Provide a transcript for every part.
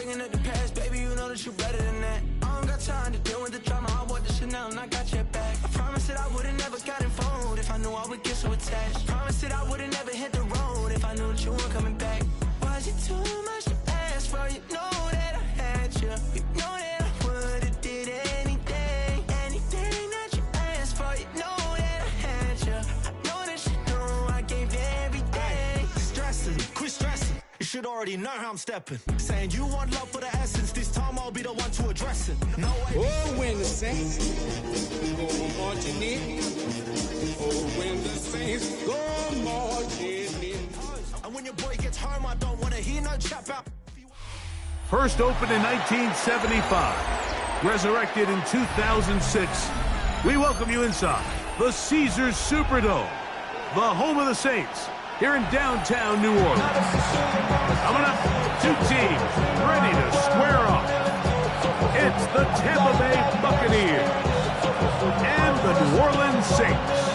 bringing up the past, baby, you know that you're better than that. I don't got time to deal with the drama. I bought the Chanel and I got your back. I promise that I would've never got involved if I knew I would get so attached. I promise that I would've never hit the road if I knew that you weren't coming back. Was it too much to ask for? You know that I had you. You know that I would've did anything that you asked for. You know that I had you. I know that you know I gave you everything. Stressing, quit stressing. You should already know how I'm stepping. Saying you want love for the essence. This time I'll be the one to address it. No way. Oh, when the Saints go marching in. Oh, when the Saints go marching in. And when your boy gets home, I don't want to hear no chat about. First opened in 1975, resurrected in 2006. We welcome you inside the Caesars Superdome, the home of the Saints, here in downtown New Orleans. Coming up, two teams ready to square off. It's the Tampa Bay Buccaneers and the New Orleans Saints.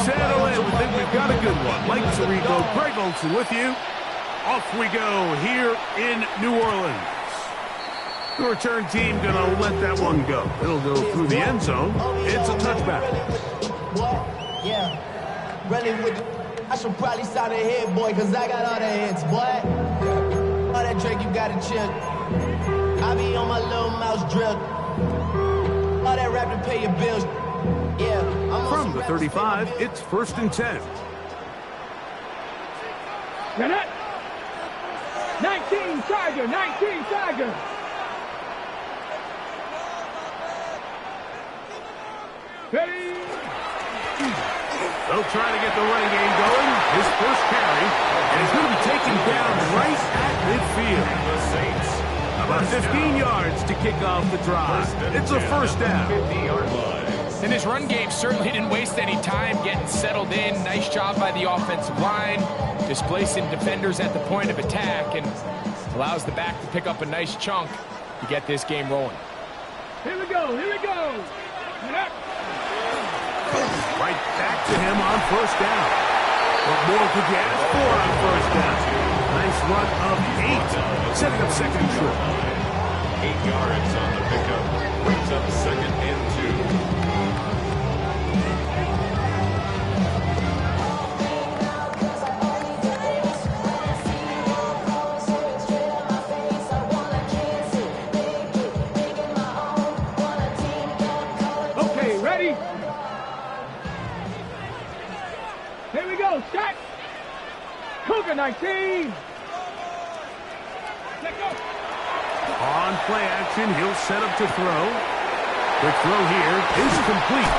Settle in, we think we've got a good one. Mike Tirico, Greg Olson with you. Off we go here in New Orleans. The return team gonna let that one go. It'll go through the end zone. It's a touchback. Yeah, running with I should probably sign a head, boy, because I got all the heads, boy. All that Drake, you gotta chill. I be on my little mouse drill. All that rap to pay your bills. Yeah, from the 35, it's 1st and 10. Get it? 19 Tiger, 19 Tiger. Ready? They'll try to get the running game going. His first carry, and he's going to be taken down right at midfield. The Saints. About 15 yards to kick off the drive. It's a first down. 50-yard line. And his run game certainly didn't waste any time getting settled in. Nice job by the offensive line, displacing defenders at the point of attack, and allows the back to pick up a nice chunk to get this game rolling. Here we go, here we go. Right back to him on first down. What more could you ask for on first down? Nice run of 8, setting up second and short. 8 yards on the pickup. Brings up 2nd and 2. Okay, ready? Here we go, set. Cougar 19. Let go. On play action, he'll set up to throw. The throw here is complete.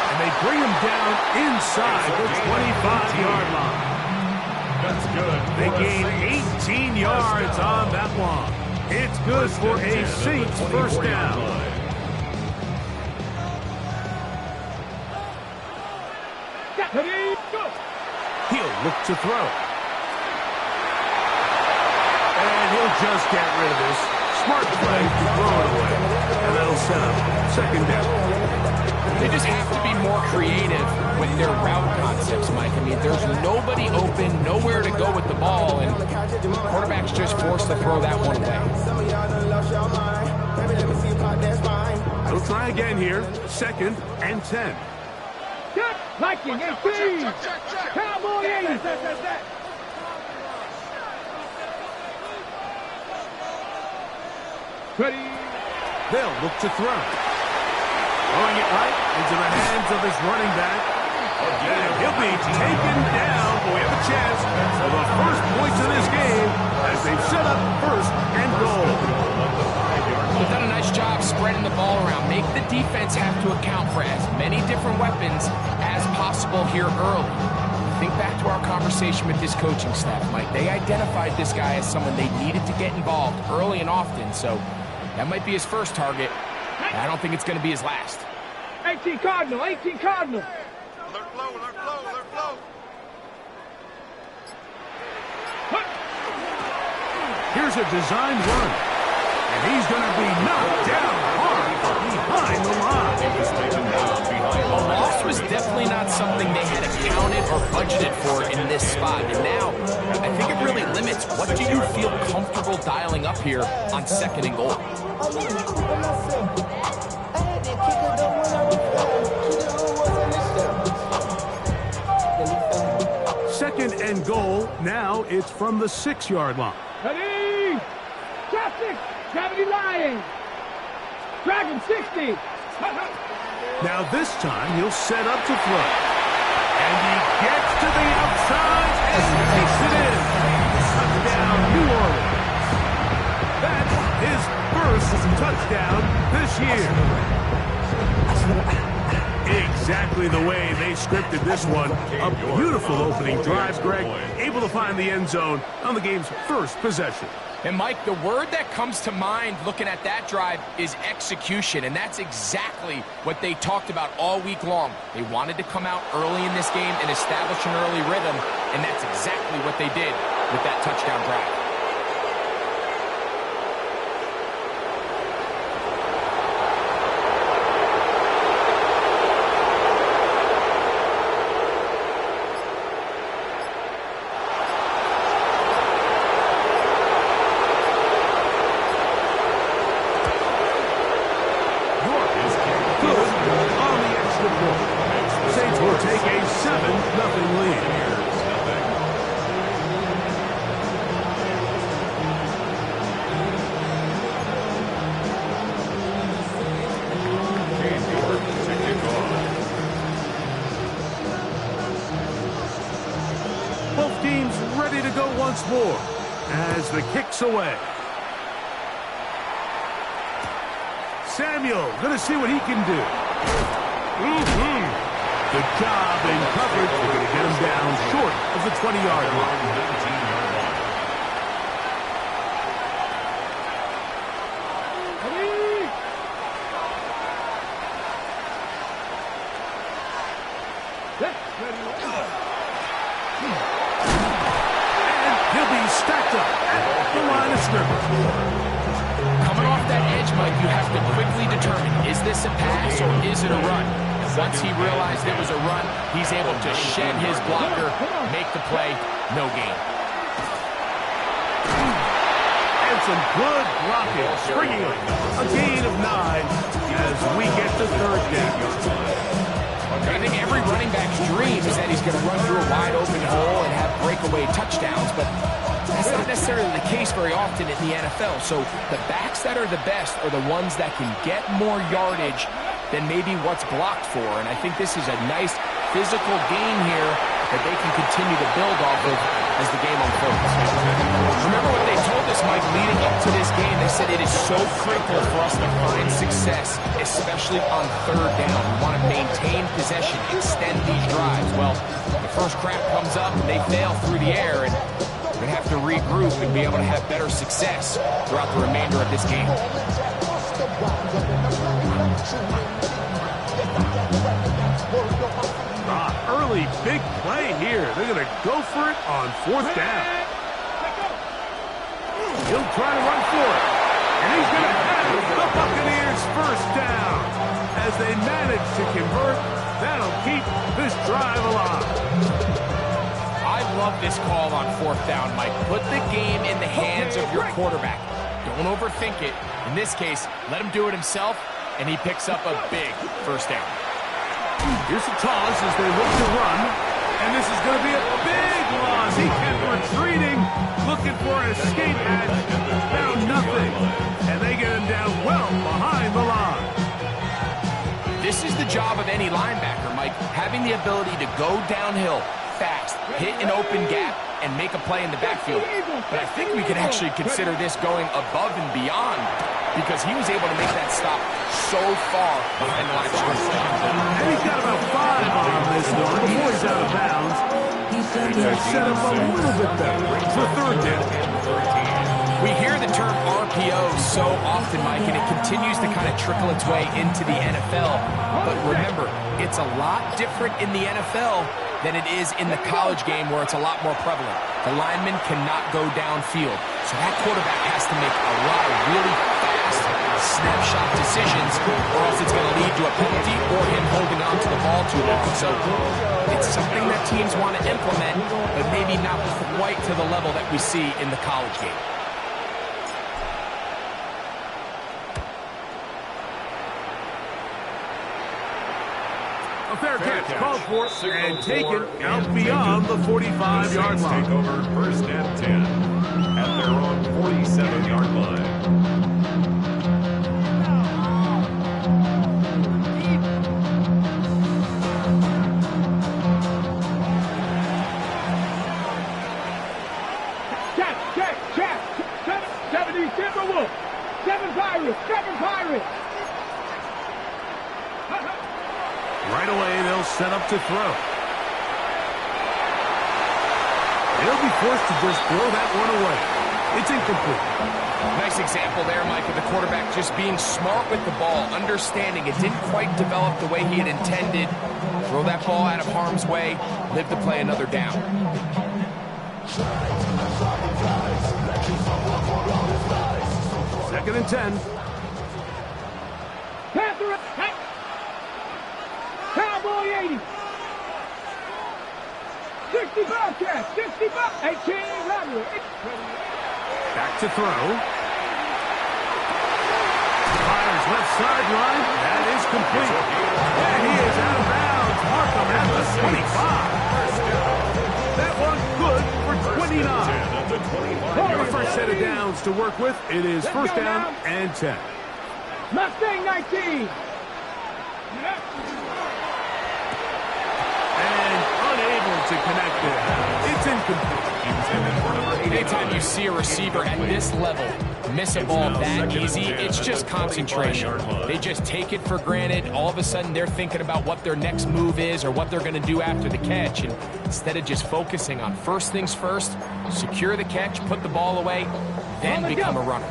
And they bring him down inside the 25-yard line. That's good. They gain 18 yards on that one. It's good for a Saints first down. Ready, go. He'll look to throw. And he'll just get rid of this. Smart play to throw it away. And that'll set up second down. They just have to be more creative with their route concepts, Mike. I mean, there's nobody open, nowhere to go with the ball, and quarterback's just forced to throw that one away. He'll try again here. 2nd and 10. Viking 18. Cowboy 80. Ready? They'll look to throw. Throwing it right into the hands of his running back. And he'll be taken down. We have a chance for the first points of this game as they've set up 1st and goal. They've done a nice job spreading the ball around. Make the defense have to account for as many different weapons as possible here early. Think back to our conversation with this coaching staff, Mike. They identified this guy as someone they needed to get involved early and often, so that might be his first target. I don't think it's going to be his last. 18 Cardinal, 18 Cardinal. Alert flow, alert flow, alert flow. Here's a designed run. And he's going to be knocked down hard behind the line. A loss was definitely not something they had accounted or budgeted for in this spot. And now, I think it really limits what do you feel comfortable dialing up here on 2nd and goal. Second and goal. Now it's from the 6-yard line. Ready? Traffic! Gravity line! Dragon 60! Now this time he'll set up to throw. And he gets to the outside and takes it in. Touchdown, New Orleans. That's his first touchdown this year. Exactly the way they scripted this one. A beautiful opening drive, Greg. Able to find the end zone on the game's first possession. And, Mike, the word that comes to mind looking at that drive is execution, and that's exactly what they talked about all week long. They wanted to come out early in this game and establish an early rhythm, and that's exactly what they did with that touchdown drive. Saints will take a 7-0 lead. Both teams ready to go once more as the kick's away. Samuel going to see what he can do. Good job in coverage. They're going to get him down short of the 20-yard line. And he'll be stacked up at the line of scrimmage. Coming off that edge, Mike, you have to quickly determine, is this a pass or is it a run? And once he realized it was a run, he's able to shed his blocker, make the play, no gain. And some good blocking, springing up. A gain of 9 as we get the third down. I think every running back's dream is that he's going to run through a wide open hole and have breakaway touchdowns, but that's not necessarily the case very often in the NFL. So the backs that are the best are the ones that can get more yardage than maybe what's blocked for. And I think this is a nice physical gain here that they can continue to build off of as the game unfolds. Remember what they told us, Mike, leading up to this game. They said it is so critical for us to find success, especially on 3rd down. We want to maintain possession, extend these drives. Well, the first crap comes up and they fail through the air, and we're going to have to regroup and be able to have better success throughout the remainder of this game. Early big play here. They're going to go for it on 4th down. He'll try to run for it. And he's going to have the Buccaneers first down. As they manage to convert, that'll keep this drive alive. I love this call on 4th down, Mike. Put the game in the hands of your quarterback. Don't overthink it. In this case, let him do it himself, and he picks up a big first down. Here's the toss as they look to run. And this is going to be a big loss. He kept retreating, looking for an escape hatch. Found nothing. And they get him down well behind the line. This is the job of any linebacker, Mike. Having the ability to go downhill fast, hit an open gap, and make a play in the backfield. But I think we can actually consider this going above and beyond because he was able to make that stop so far behind the line of scrimmage. And he's got about 5 on this one before he's out of bounds. And they're set up a little bit better for 3rd down. We hear the term RPO so often, Mike, and it continues to kind of trickle its way into the NFL. But remember, it's a lot different in the NFL than it is in the college game where it's a lot more prevalent. The lineman cannot go downfield. So that quarterback has to make a lot of really fast snapshot decisions, or else it's going to lead to a penalty or him holding on to the ball too long. So it's something that teams want to implement, but maybe not quite to the level that we see in the college game. A fair catch called for and taken out beyond the 45-yard line. Take over first and 10 at their own 47-yard line. Check. 70 Timberwolves. 7 Pirates. Right away, they'll set up to throw. They'll be forced to just throw that one away. It's incomplete. Nice example there, Mike, of the quarterback just being smart with the ball, understanding it didn't quite develop the way he had intended. Throw that ball out of harm's way, live to play another down. Second and 10. Cowboy 80. 60 Bobcats. 60 Bobcats. 1800. Back to throw. Fires left sideline. That is complete. And he is out of bounds. Markham at the 25. That one good for 29. Your first set of downs to work with. It is first down and 10. Mustang 19. And unable to connect it. It's incomplete. Anytime you see a receiver at this level miss a ball that easy, it's just concentration. They just take it for granted. All of a sudden, they're thinking about what their next move is or what they're going to do after the catch. And instead of just focusing on first things first, secure the catch, put the ball away, then become a runner.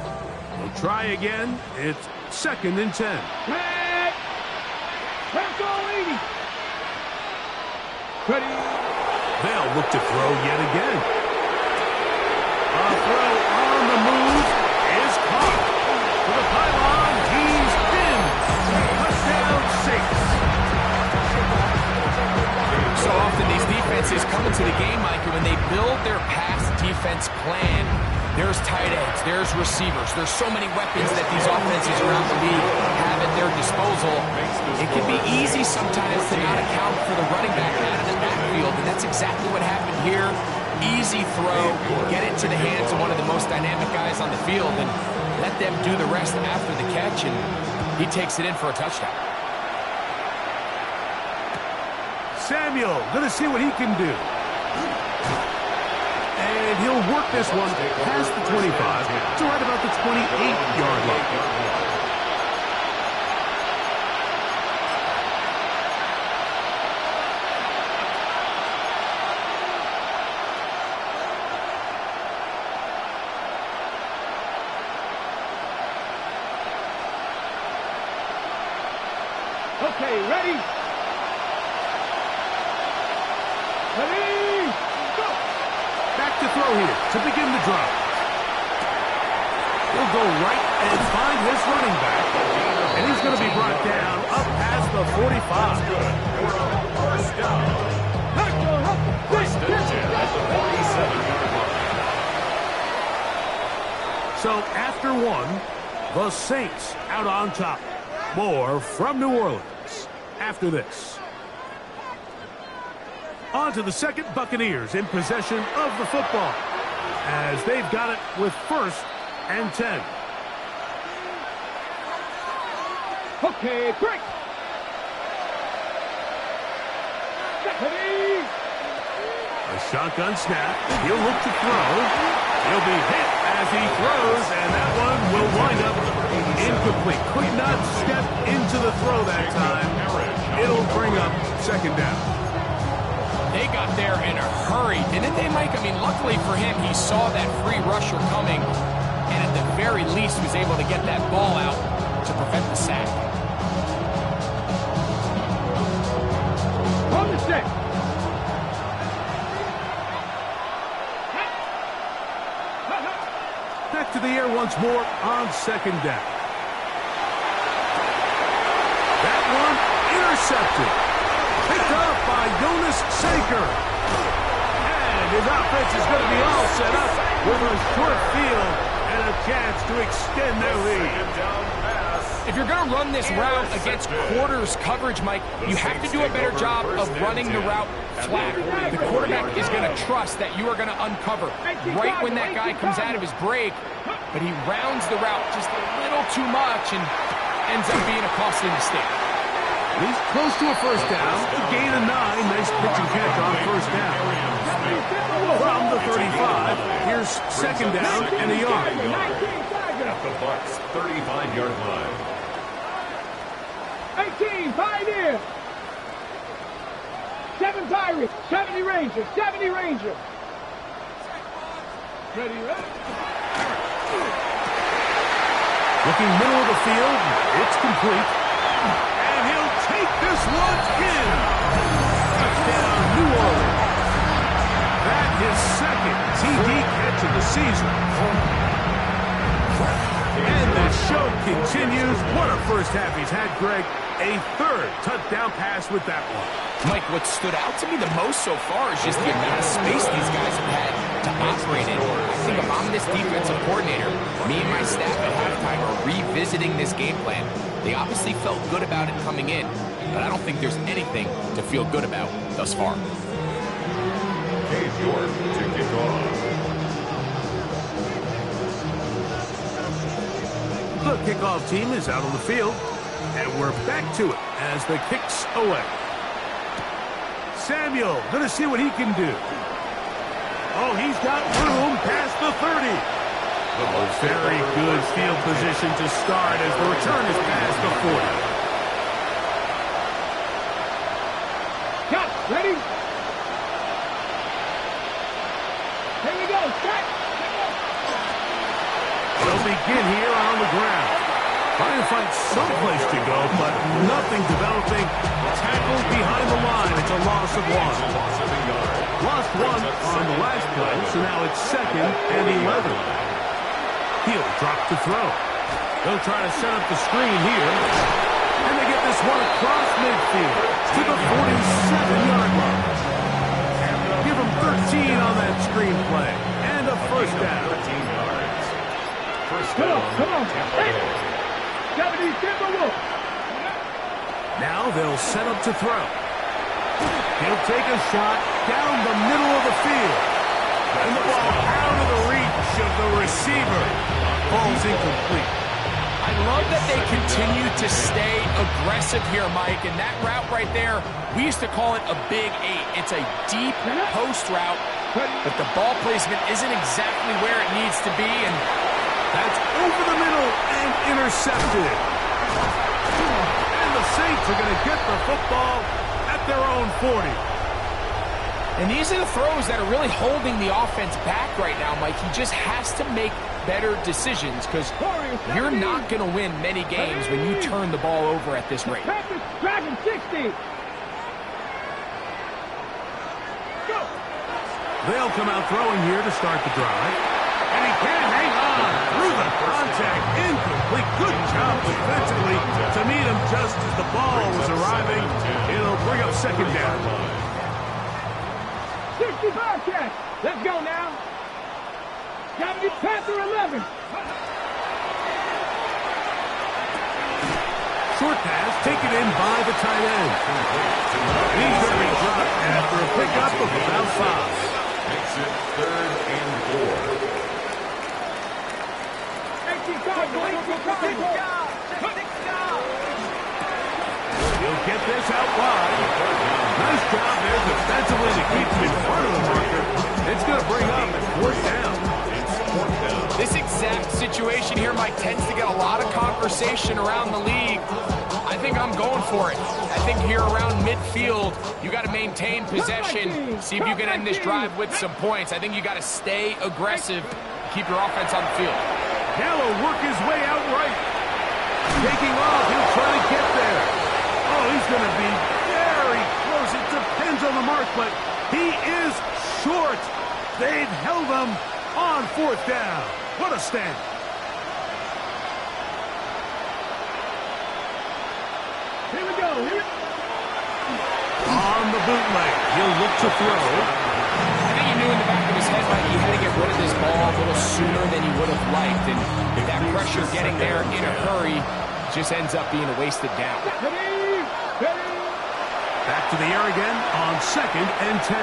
We'll try again. It's second and 10. They'll look to throw yet again. A throw on the move is caught. To the pylon, he's in. Touchdown, Saints. So often these defenses come into the game, Mike, and when they build their pass defense plan, there's tight ends, there's receivers, there's so many weapons that these offenses around the league have at their disposal. It can be easy sometimes to not account for the running back out of the backfield, and that's exactly what happened here. Easy throw, get it to the hands of one of the most dynamic guys on the field, and let them do the rest after the catch, and he takes it in for a touchdown. Samuel, going to see what he can do. And he'll work this one past the 25 to right about the 28-yard line. Okay, ready? Ready? Go! Back to throw here to begin the drive. He'll go right and find his running back. And he's going to be brought down up past the 45. First down. First and 10 at the 47-yard line. So after one, the Saints out on top. More from New Orleans after this. On to the second, Buccaneers in possession of the football as they've got it with first and 10. Okay, break. A shotgun snap. He'll look to throw. He'll be hit as he throws, and that one will wind up incomplete. Could not step into the throw that time. It'll bring up second down. They got there in a hurry, didn't they, Mike? I mean, luckily for him, he saw that free rusher coming, and at the very least was able to get that ball out to prevent the sack. On the set. back to the air once more on second down. That one intercepted. Picked up by Jonas Saker. And his offense is going to be all set up with a short field and a chance to extend their lead. If you're going to run this route against quarters coverage, Mike, you have to do a better job of running the route flat. The quarterback is going to trust that you are going to uncover right when that guy comes out of his break, but he rounds the route just a little too much and ends up being a costly mistake. He's close to a first down. A gain of 9. Nice pitch and catch on first down. From the 35, here's second down and a yard. At the Bucs 35-yard line. 18, Pioneer. 7 Pirates, 70 Rangers, 70 Rangers. Ready, ready. Looking middle of the field, it's complete. And he'll take this one in. Touchdown, New Orleans. That is second TD catch of the season. And the show continues. What a first half he's had, Greg. A third touchdown pass with that one. Mike, what stood out to me the most so far is just the amount of space these guys have had to operate in. I think if I'm this defensive coordinator, me and my staff at halftime are revisiting this game plan. They obviously felt good about it coming in, but I don't think there's anything to feel good about thus far. Dave York to kick off. The kickoff team is out on the field, and we're back to it as the kick's away. Samuel going to see what he can do. Oh, he's got room past the 30. Very good field position to start as the return is past the 40. Cut, ready? Here we go, set. They'll begin here on the ground. Trying to find some place to go, but nothing developing. Tackled behind the line. It's a loss of 1. Lost 1 on the last play, so now it's second and 11. He'll drop to throw. They'll try to set up the screen here. And they get this one across midfield to the 47-yard line. Give them 13 on that screen play. And a first down. 13 yards. First Come down. on. 70 Timberwolves. Now they'll set up to throw. He'll take a shot down the middle of the field. And the ball out of the reach of the receiver. Ball's incomplete. I love that they continue to stay aggressive here, Mike. And that route right there, we used to call it a big 8. It's a deep post route, but the ball placement isn't exactly where it needs to be. And that's over the middle and intercepted. And the Saints are going to get the football at their own 40. And these are the throws that are really holding the offense back right now, Mike. He just has to make better decisions because you're not going to win many games when you turn the ball over at this rate. Dragon 60. Go. They'll come out throwing here to start the drive. And he can't hang on through the contact. Incomplete. Good job defensively to meet him just as the ball was arriving. It'll bring up second down. 65 catch. Let's go now. 70 Panther 11. Short pass taken in by the tight end. He's going to be dropped after a pickup of about 5. Makes it 3rd and 4. He'll get this out wide. Nice job there defensively to keep him in front of the marker. It's going to bring up a 4th down. This exact situation here, Mike, tends to get a lot of conversation around the league. I think I'm going for it. I think here around midfield, you got to maintain possession, see if you can end this drive with some points. I think you got to stay aggressive, keep your offense on the field. Gallo work his way out right. Taking off, he'll try to get there. Oh, he's going to be very close. It depends on the mark, but he is short. They've held him on 4th down. What a stand. Here we go. On the bootleg, he'll look to throw. I think he knew in the back of his head, Mike, he had to get rid of this ball a little sooner than he would have liked. And that pressure getting there in a hurry just ends up being a wasted down. Back to the air again on 2nd and 10.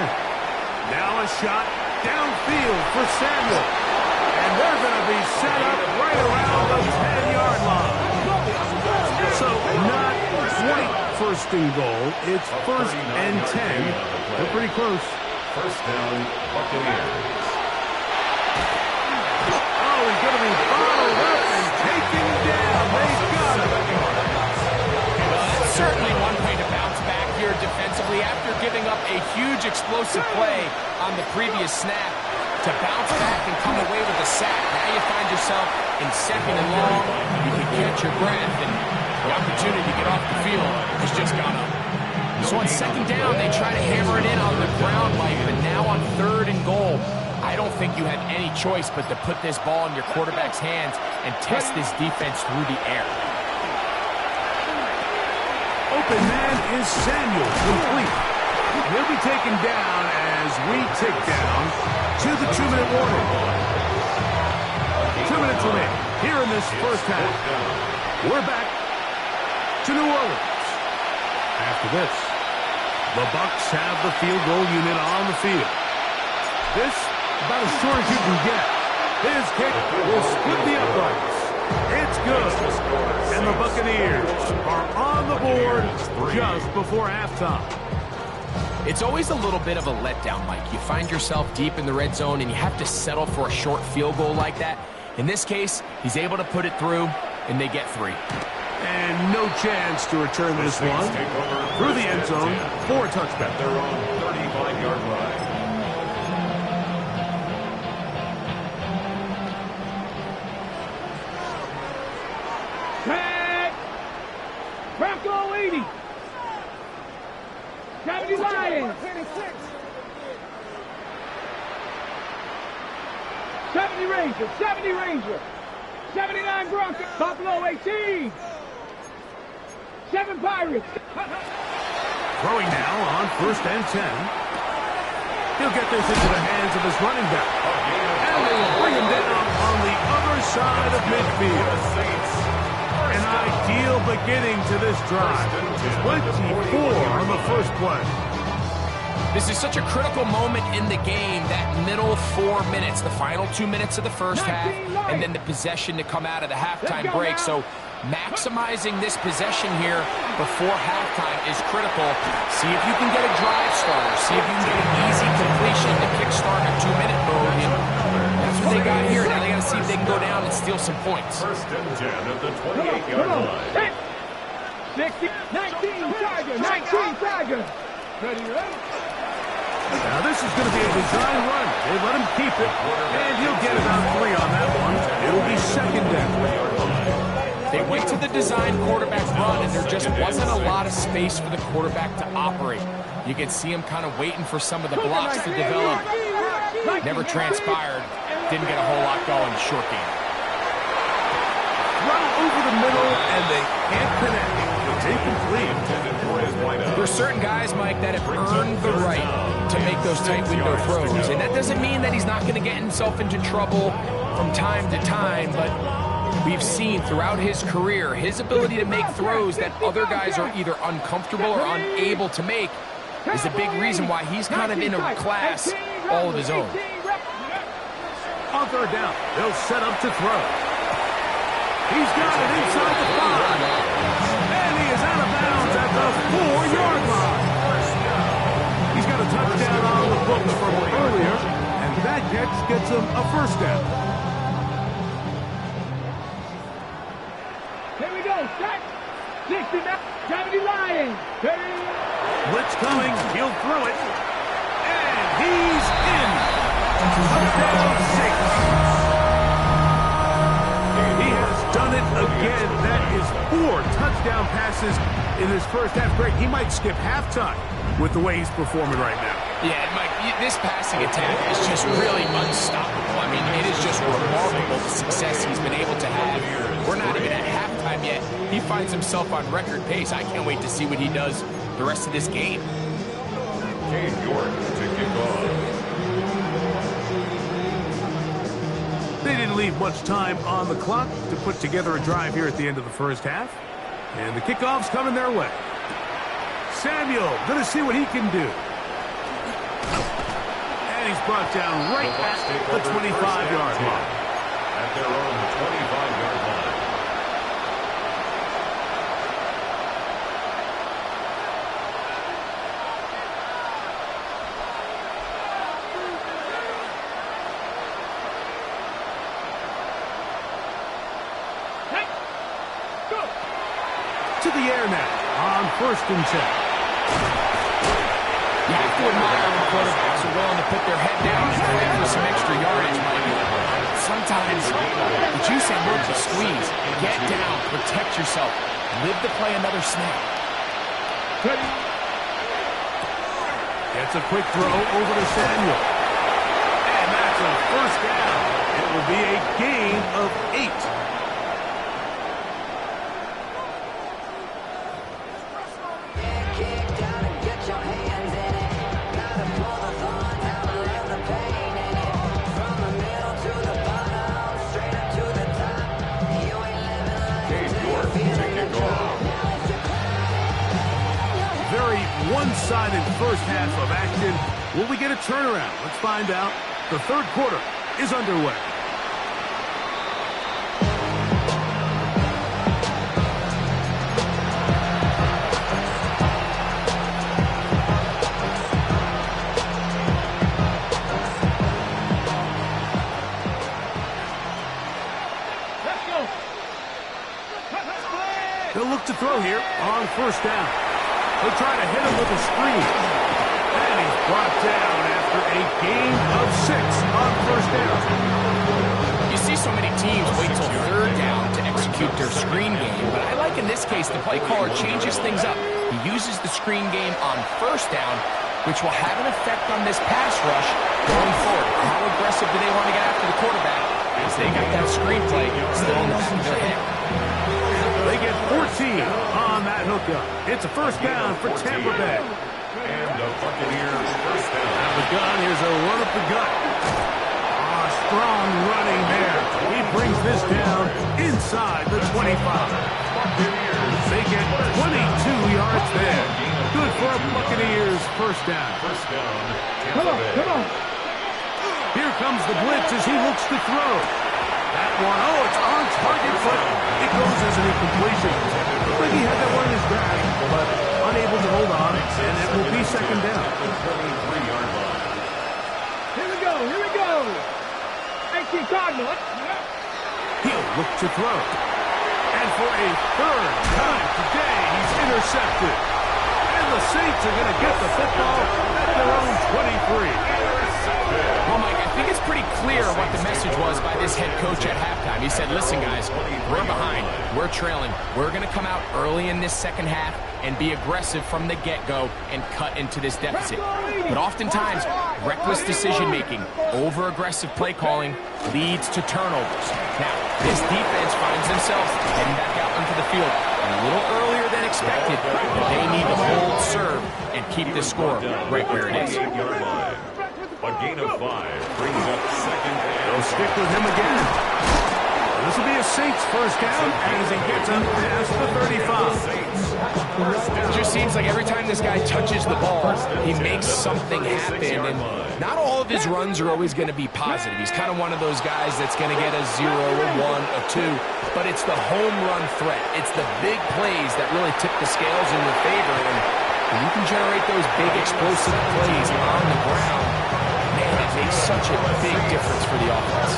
Now a shot downfield for Samuel. And they're going to be set up right around the 10-yard line. So not quite first and goal. It's 1st and 10. They're pretty close. First down, Buccaneers. Oh, he's going to be followed up and taken down. They've got him. That's certainly one way to bounce back here defensively after giving up a huge explosive play on the previous snap. To bounce back and come away with a sack. Now you find yourself in 2nd and long. You can catch your breath, and the opportunity to get off the field has just gone up. So on 2nd down, they try to hammer it in on the ground, Mike, but now on 3rd and goal, I don't think you have any choice but to put this ball in your quarterback's hands and test this defense through the air. Open man is Samuel, complete. He'll be taken down as we tick down to the 2-minute warning. 2 minutes remaining here in this first half. We're back to New Orleans. After this, the Bucs have the field goal unit on the field. This, about as short as you can get. His kick will split the uprights. It's good. And the Buccaneers are on the board just before halftime. It's always a little bit of a letdown, Mike. You find yourself deep in the red zone, and you have to settle for a short field goal like that. In this case, he's able to put it through, and they get 3. And no chance to return this one through the end zone for a touchdown. They're on 35-yard line. Tag! Bronco 80! 70 Lions! 70 Ranger! 70 Ranger! 79 Bronco! Buffalo 18! 7 Pirates! Throwing now on 1st and 10. He'll get this into the hands of his running back. And they will bring him down on the other side of midfield. An ideal beginning to this drive. 24 on the first play. This is such a critical moment in the game, that middle 4 minutes, the final 2 minutes of the first half, and then the possession to come out of the halftime break. So maximizing this possession here before halftime is critical. See if you can get a drive starter. See if you can get an easy completion to kickstart a 2-minute mode. And that's what they got here. Now they got to see if they can go down and steal some points. 1st and 10 at the 28-yard line. 60, 19 Tiger, 19 Tiger. Ready, ready? Now this is going to be a design run. They let him keep it, and he'll get about 3 on that one. It'll be 2nd down. They went to the design quarterback run, and there just wasn't a lot of space for the quarterback to operate. You can see him kind of waiting for some of the blocks to develop. Never transpired. Didn't get a whole lot going short game. Run over the middle, and they can't connect. It's incomplete. There's certain guys, Mike, that have earned the right to make those tight window throws. And that doesn't mean that he's not going to get himself into trouble from time to time, but we've seen throughout his career his ability to make throws that other guys are either uncomfortable or unable to make is a big reason why he's kind of in a class all of his own. On 3rd down, they'll set up to throw. He's got it inside the 5. And he is out of bounds at the 4-yard line. He's got a touchdown on the books from earlier, and that catch gets him a 1st down. Here we go, set. 60, 70 Lions. Blitz coming, he'll throw it. And he's in. Touchdown 6. He has done it again. That is 4 4 touchdown passes in this first half. Greg, he might skip halftime with the way he's performing right now. Yeah, Mike, this passing attack is just really unstoppable. I mean, it is just remarkable the success he's been able to have. We're not even at halftime yet. He finds himself on record pace. I can't wait to see what he does the rest of this game. Cade York to kick off. They didn't leave much time on the clock to put together a drive here at the end of the first half. And the kickoff's coming their way. Samuel going to see what he can do. And he's brought down right at the 25-yard line. At their own 25-yard line. To the air now on 1st and 10. You have to admire when quarterbacks are willing to put their head down and play for some extra yardage, Mike. Sometimes the juice ain't worth the squeeze. Get down, protect yourself, live to play another snap. Gets a quick throw over to Samuel. And that's a first down. It will be a gain of 8. One-sided first half of action. Will we get a turnaround? Let's find out. The third quarter is underway. They'll look to throw here on 1st down. They try to hit him with a screen. And he's brought down after a gain of 6 on 1st down. You see so many teams wait till 3rd down to execute their screen game, but I like in this case the play caller changes things up. He uses the screen game on 1st down, which will have an effect on this pass rush going forward. How aggressive do they want to get after the quarterback as they got that screen play still in the back of their head? They get 14 on that hookup. It's a first down for Tampa Bay. And the Buccaneers first down. Out of the gun, here's a run up the gut. Strong running there. He brings this down inside the 25. They get 22 yards there. Good for a Buccaneers first down. First down. Come on. Here comes the blitz as he looks to throw. That one, it's on target, but it goes as an incompletion. Looked like he had that one in his grasp, but unable to hold on, and it will be second down. Here we go. 18 Cardinals. He'll look to throw. And for a 3rd time today, he's intercepted. And the Saints are going to get the football at their own 23. Well, Mike, I think it's pretty clear what the message was by this head coach at halftime. He said, listen, guys, we're behind. We're trailing. We're going to come out early in this second half and be aggressive from the get-go and cut into this deficit. But oftentimes, reckless decision-making, over-aggressive play calling leads to turnovers. Now, this defense finds themselves heading back out into the field a little earlier than expected, but they need to hold serve and keep this score right where it is. A gain of 5 brings up second down. They'll stick with him again. This will be a Saints first down as he gets up past the 35. It just seems like every time this guy touches the ball, he makes something happen. And not all of his runs are always going to be positive. He's kind of one of those guys that's going to get a 0, a 1, a 2. But it's the home run threat. It's the big plays that really tip the scales in your favor. And when you can generate those big explosive plays on the ground, man, it makes such a big difference for the offense.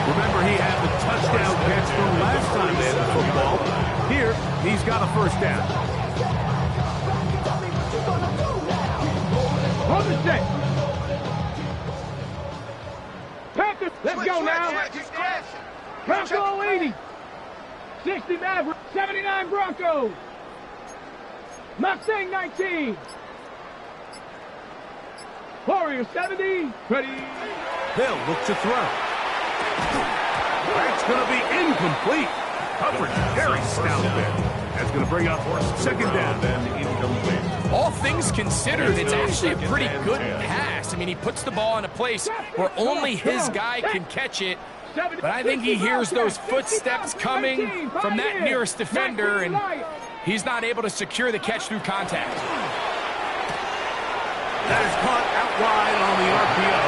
Remember, he had the touchdown catch from last time they had the football. Here, he's got a first down. Hold the set. Panthers, let's go now. Bronco 80. 60 Mavericks. 79 Broncos. Mustang 19. Warrior 70. Ready. They'll look to throw. That's going to be incomplete. Coverage very stout there. That's going to bring up second down. All things considered, it's actually a pretty good pass. I mean, he puts the ball in a place where only his guy can catch it. But I think he hears those footsteps coming from that nearest defender, and he's not able to secure the catch through contact. That is caught out wide on the RPO.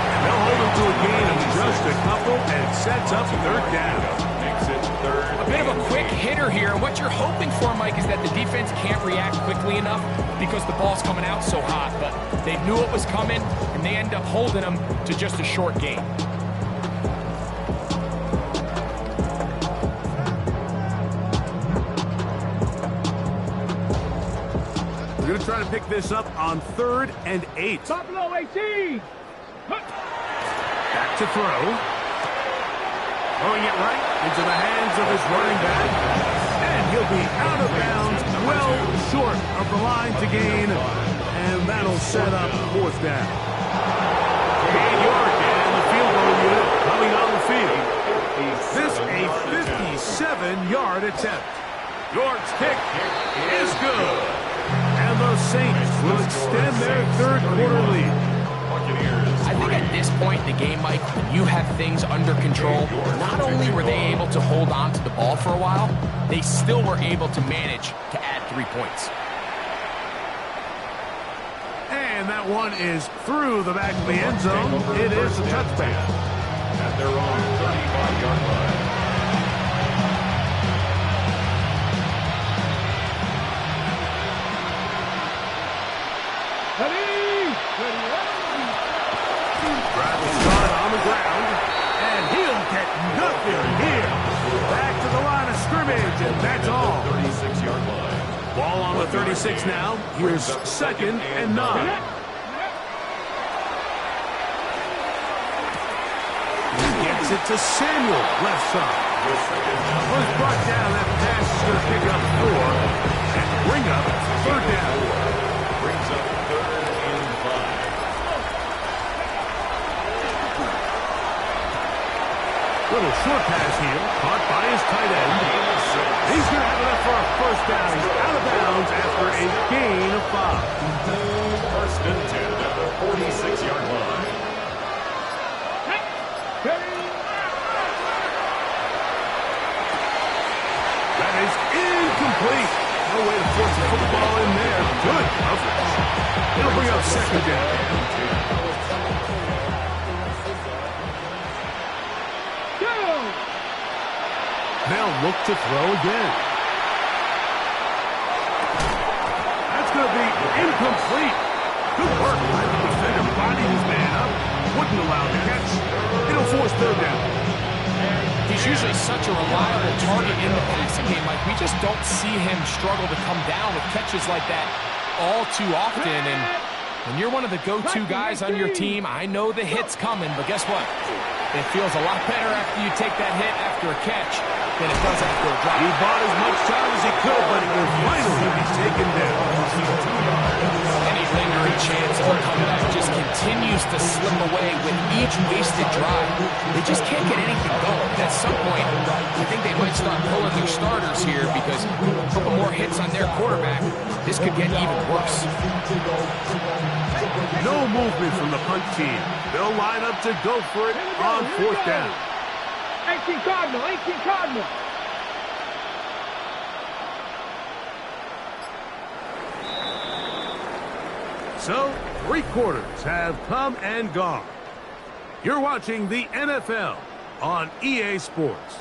And they'll hold him to a gain of just a couple and sets up third down. Makes it third. A bit of a quick hitter here. And what you're hoping for, Mike, is that the defense can't react quickly enough because the ball's coming out so hot. But they knew it was coming, and they end up holding him to just a short gain. We're going to try to pick this up on 3rd and 8. Buffalo 18. Back to throw. Throwing it right into the hands of his running back. And he'll be out of bounds, well short of the line to gain. And that'll set up 4th down. 8 yard and the field goal unit coming on the field. This a 57-yard attempt. York's kick is good. And the Saints will extend their 3rd quarter lead. I think at this point in the game, Mike, when you have things under control, not only were they able to hold on to the ball for a while, they still were able to manage to add 3 points. And that one is through the back of the end zone. It is a touchback. At their own 35-yard line. On the ground, and he'll get nothing here. Back to the line of scrimmage, and that's all. 36-yard line. Ball on the 36 now. Here's 2nd and 9. He gets it to Samuel, left side. Was brought down. That pass is going to pick up 4 and bring up 3rd down. Brings up 3rd and 5. Little short pass here, caught by his tight end. He's going to have enough for a 1st down. He's out of bounds after a gain of 5. 1st and 10 at the 46-yard line. That is incomplete. No way to force the football in there. Good coverage. It'll bring up 2nd down. They'll look to throw again. That's going to be incomplete. Good work by the defender. Body his man up. Wouldn't allow the catch. It'll force 3rd down. He's usually such a reliable target in the passing game. Like, we just don't see him struggle to come down with catches like that all too often. And when you're one of the go-to guys on your team, I know the hit's coming, but guess what? It feels a lot better after you take that hit after a catch than it does after a drop. He bought as much time as he could, but it will finally be taken down. Any lingering chance of a comeback just continues to slip away with each wasted drive. They just can't get anything going. At some point, I think they might start pulling their starters here because a couple more hits on their quarterback, this could get even worse. No movement from the punt team. They'll line up to go for it on 4th down. 18 Cardinal, 18 Cardinal. So, 3 quarters have come and gone. You're watching the NFL on EA Sports.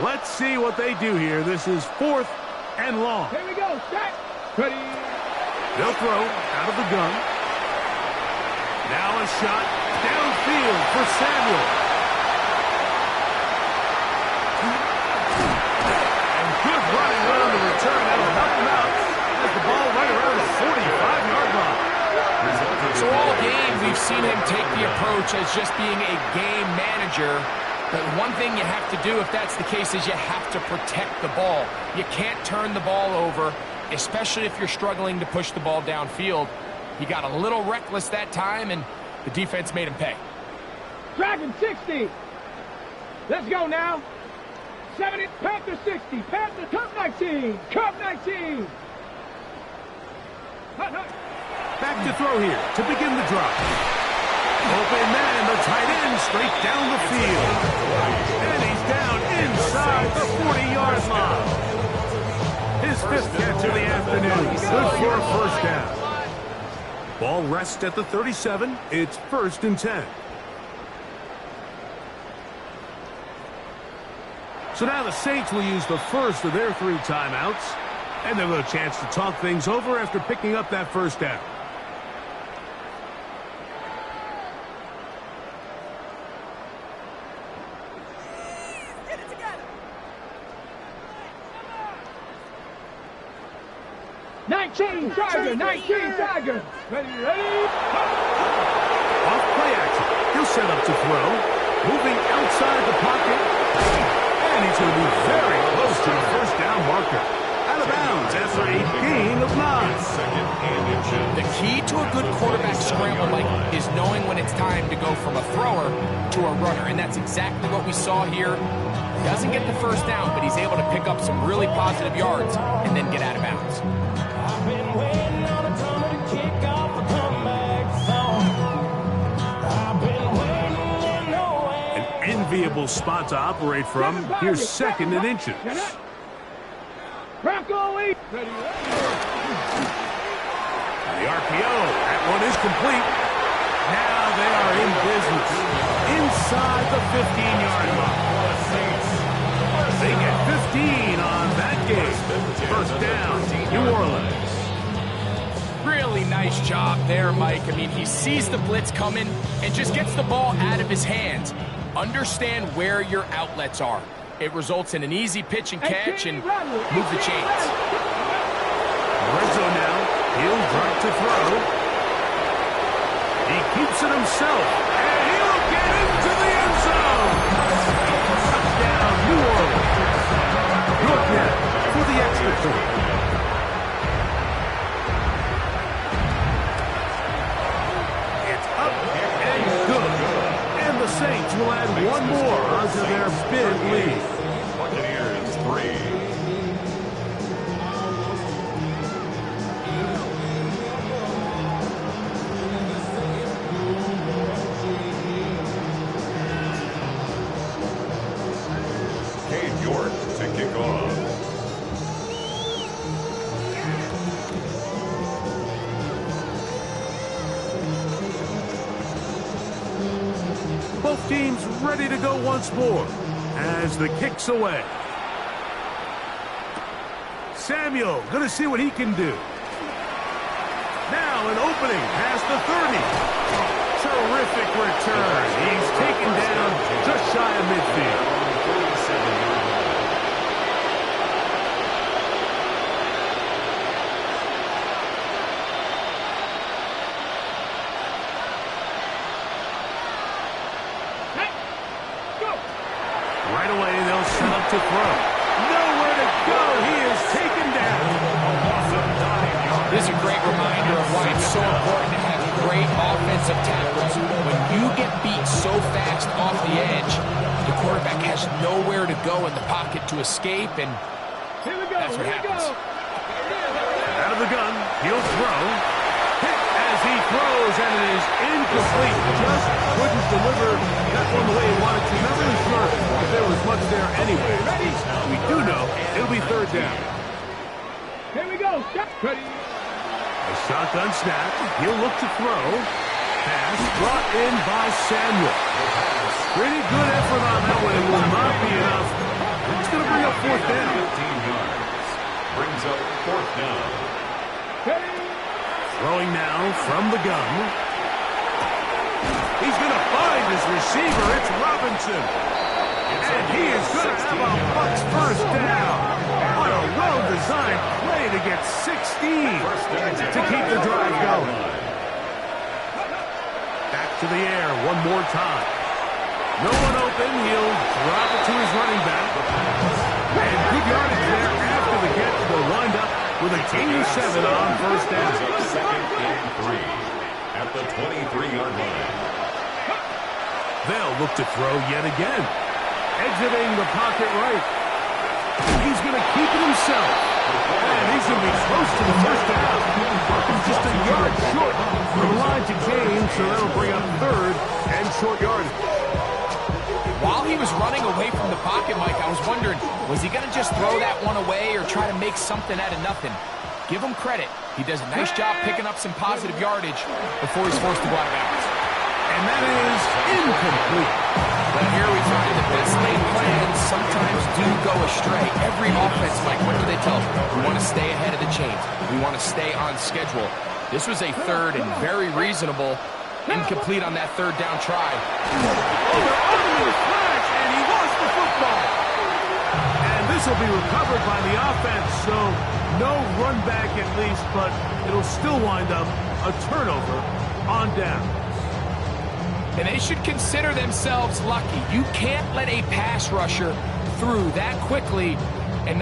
Let's see what they do here. This is 4th and long. Here we go. Set. Ready. They'll throw out of the gun. Now a shot downfield for Samuel. And good running on the return. That'll help him out. much as just being a game manager. But one thing you have to do if that's the case is you have to protect the ball. You can't turn the ball over, especially if you're struggling to push the ball downfield. He got a little reckless that time, and the defense made him pay. Dragon 60. Let's go now. 70, Panther 60, Panther, Cup 19, Cup 19. Back to throw here to begin the drive. Open man, the tight end, straight down the field. And he's down inside the 40-yard line. His 5th catch of the afternoon. Good for a first down. Ball rests at the 37. It's 1st and 10. So now the Saints will use the first of their 3 timeouts. And they'll have a chance to talk things over after picking up that first down. Get it together. 19 Tiger, 19 Tiger. Ready. Off play action. He'll set up to throw. Moving outside the pocket. And he's going to be very close to the first down marker. Out of bounds after a gain of 9. The key to a good quarterback scramble, Mike, is knowing when it's time to go from a thrower to a runner. And that's exactly what we saw here. He doesn't get the first down, but he's able to pick up some really positive yards and then get out of bounds. I've been waiting on a drummer to kick off a comeback song. I've been waiting in the way. An enviable spot to operate from. Here's 2nd and inches. Rocco Lee. The RPO. That one is complete. Now they are in business. Inside the 15-yard line. They get 15 on that game. First down, New Orleans. Really nice job there, Mike. I mean, he sees the blitz coming and just gets the ball out of his hands. Understand where your outlets are. It results in an easy pitch and catch and move the chains. Rizzo now. He'll drop to throw. He keeps it himself. And he'll get into the end zone. Touchdown, New Orleans. York now for the extra point. It's up and good. And the Saints will add one more onto their big lead. Buccaneers 3. York to kick off. Both teams ready to go once more as the kick's away. Samuel going to see what he can do. Now an opening past the 30. Terrific return. He's taken down just shy of midfield. Right away, they'll set up to throw. Nowhere to go. He is taken down. This is a great reminder of why it's so important to have great offensive tackles. When you get beat so fast off the edge, the quarterback has nowhere to go in the pocket to escape, and that's what happens. Out of the gun, he'll throw. Hit as he throws, and it is incomplete. Just couldn't deliver that one the way he wanted to. Not really sure if there was much there anyway. We do know it'll be 3rd down. Here we go. Ready. A shotgun snap. He'll look to throw. Pass brought in by Samuel. Pretty good effort on that one. It will not be enough. It's going to bring up 4th down. 15 yards. Brings up 4th down. Throwing now from the gun. He's going to find his receiver. It's Robinson. And he is going to have a Bucs first down. What a well-designed play to get 16 to keep the drive going. Back to the air one more time. No one open. He'll drop it to his running back. And good yardage there after the catch. They'll wind up with a gain of 7 on first down. Second and 3 at the 23-yard line. They'll look to throw yet again. Exiting the pocket right. He's going to keep it himself. And he's going to be close to the first down. Just a yard short from the line to gain, so that'll bring up third and short yardage. While he was running away from the pocket, Mike, I was wondering, was he going to just throw that one away or try to make something out of nothing? Give him credit. He does a nice job picking up some positive yardage before he's forced to go out of bounds. And that is incomplete. But here we find the best laid plans sometimes do go astray. Every offense, Mike, what do they tell us? We want to stay ahead of the chains. We want to stay on schedule. This was a third and very reasonable. Incomplete on that third down try. Oh, they're on him with a flash, and he lost the football. And this will be recovered by the offense, so no run back at least, but it'll still wind up a turnover on down. And they should consider themselves lucky. You can't let a pass rusher through that quickly